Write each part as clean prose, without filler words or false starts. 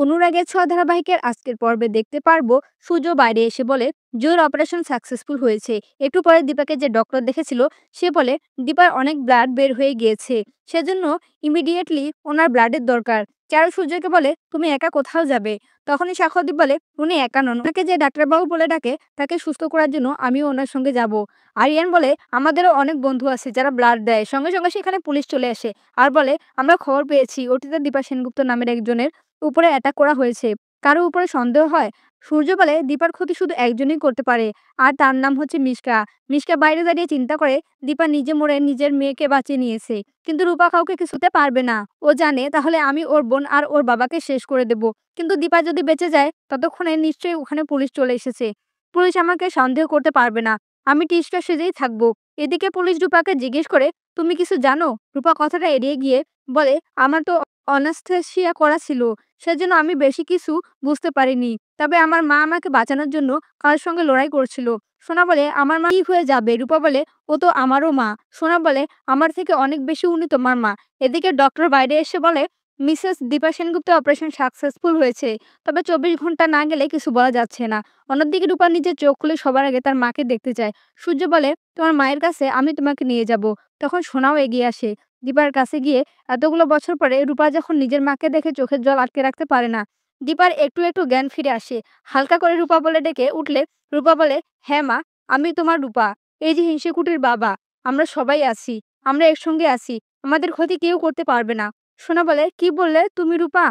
অনুরাগের ছোঁয়া ধারাবাহিকের আজকের পর্বে দেখতে পারবো সূর্য বাইরে এসে বলে জোর অপারেশন সাকসেসফুল হয়েছে। একটু পরে দীপাকে যে ডক্টর দেখেছিল সে বলে দীপার অনেক ব্লাড বের হয়ে গিয়েছে, সেজন্য ইমিডিয়েটলি ওনার ব্লাডের দরকার। চারু সূর্যকে বলে তুমি একা কোথাও যাবে? তখনই সাক্ষ্যদীপ বলে উনি একা নন, ওনাকে যে ডাক্তারবাবু বলে ডাকে তাকে সুস্থ করার জন্য আমিও ওনার সঙ্গে যাব। আরিয়ান বলে আমাদেরও অনেক বন্ধু আছে যারা ব্লাড দেয়। সঙ্গে সঙ্গে সেখানে পুলিশ চলে আসে আর বলে আমরা খবর পেয়েছি অতীতে দীপা সেনগুপ্ত নামের একজনের উপরে অ্যাটাক করা হয়েছে। কারো উপরে সন্দেহ হয়? সূর্য বলে দীপার ক্ষতি শুধু একজনই করতে পারে, আর তার নাম হচ্ছে মিশকা। মিশকা বাইরে দাঁড়িয়ে চিন্তা করে দীপা নিজে মরে নিজের মেয়েকে বাঁচিয়ে নিয়েছে, কিন্তু রূপা কাউকে কিছুতে পারবে না। ও জানে তাহলে আমি ওর বোন আর ওর বাবাকে শেষ করে দেব। কিন্তু দীপা যদি বেঁচে যায় ততক্ষণে নিশ্চয়ই ওখানে পুলিশ চলে এসেছে। পুলিশ আমাকে সন্দেহ করতে পারবে না, আমি টিস্কা সেজেই থাকবো। এদিকে পুলিশ রূপাকে জিজ্ঞেস করে তুমি কিছু জানো? রূপা কথাটা এড়িয়ে গিয়ে বলে আমার তো অনাস্থেসিয়া করা ছিল, সেজন্য আমি বেশি কিছু বুঝতে পারিনি। তবে আমার মা আমাকে বাঁচানোর জন্য কার সঙ্গে লড়াই করছিল। সোনা বলে আমার মা ঠিক হয়ে যাবে। রূপা বলে ও তো আমারও মা। সোনা বলে আমার থেকে অনেক বেশি উনি তোমার মা। এদিকে ডক্টর বাইরে এসে বলে Mrs Dipa Sengupta operation successful হয়েছে, তবে 24 ঘন্টা না গেলে কিছু বলা যাচ্ছে না। অন্যদিকে রূপা নিজের চোখ খুলে সবার আগে তার মাকে দেখতে চায়। সূর্য বলে তোমার মায়ের কাছে আমি তোমাকে নিয়ে যাব। তখন সোনাও এগিয়ে আসে দীপার কাছে গিয়ে। এতগুলো বছর পরে রূপা যখন নিজের মাকে দেখে চোখের জল আটকে রাখতে পারে না। দীপার একটু একটু জ্ঞান ফিরে আসে। হালকা করে রূপা বলে ডেকে উঠলে রূপা বলে হ্যাঁ মা, আমি তোমার রূপা। এই যে হিংসেকুটির বাবা, আমরা সবাই আছি, আমরা একসঙ্গে আছি, আমাদের ক্ষতি কেউ করতে পারবে না। সোনা বলে কি বললে তুমি রূপা?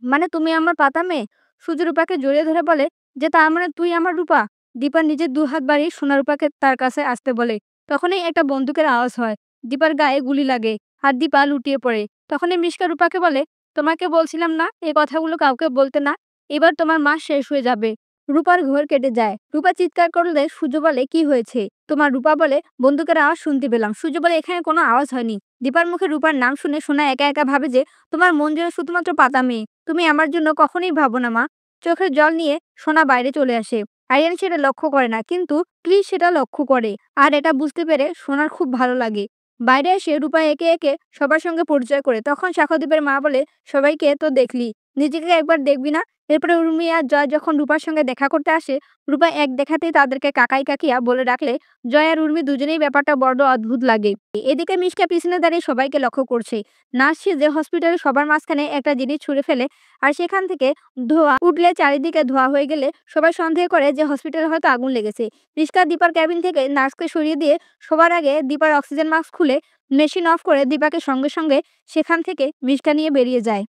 মানে তুমি আমার পাতা মেয়ে? সূর্য রূপাকে জড়িয়ে ধরে বলে যে তার মানে তুই আমার রূপা? দীপা নিজের দুহাত বাড়িয়ে সোনা রূপাকে তার কাছে আসতে বলে। তখনই একটা বন্দুকের আওয়াজ হয়, দীপার গায়ে গুলি লাগে আর দীপা লুটিয়ে পড়ে। তখনই মিশকা রূপাকে বলে তোমাকে বলছিলাম না এই কথাগুলো কাউকে বলতে না, এবার তোমার মা শেষ হয়ে যাবে। রূপার ঘোর কেটে যায়। রূপা চিৎকার করলে সূর্য বলে কি হয়েছে তোমার? রূপা বলে বন্দুকের আওয়াজ শুনতে পেলাম। সূর্য বলে এখানে কোনো আওয়াজ হয়নি। দীপার মুখে রূপার নাম শুনে সোনা একা একা ভাবে যে তোমার মন যেন শুধুমাত্র পাতা মেয়ে, তুমি আমার জন্য কখনোই ভাবো না মা। চোখের জল নিয়ে সোনা বাইরে চলে আসে। আরিয়ান সেটা লক্ষ্য করে না, কিন্তু ক্রিস সেটা লক্ষ্য করে। আর এটা বুঝতে পেরে সোনার খুব ভালো লাগে। বাইরে এসে রূপা একে একে সবার সঙ্গে পরিচয় করে। তখন সাক্ষ্যদীপের মা বলে সবাইকে তো দেখলি, নিজেকে একবার দেখবি না? এরপরে উর্মি আর জয় যখন রূপার সঙ্গে দেখা করতে আসে, রূপা এক দেখাতেই তাদেরকে কাকাই কাকিয়া বলে ডাকলে জয় আর উর্মি দুজনেই ব্যাপারটা বড্ড অদ্ভুত লাগে। এদিকে মিশকা পিছনে দাঁড়িয়ে সবাইকে লক্ষ্য করছে। নার্স যে হসপিটালে সবার মাঝখানে একটা জিনিস ছুঁড়ে ফেলে, আর সেখান থেকে ধোঁয়া উঠলে চারিদিকে ধোঁয়া হয়ে গেলে সবাই সন্দেহ করে যে হসপিটালে হয়তো আগুন লেগেছে। রিস্কা দীপার ক্যাবিন থেকে নার্সকে সরিয়ে দিয়ে সবার আগে দীপার অক্সিজেন মাস্ক খুলে মেশিন অফ করে দীপাকে সঙ্গে সঙ্গে সেখান থেকে মিশকা নিয়ে বেরিয়ে যায়।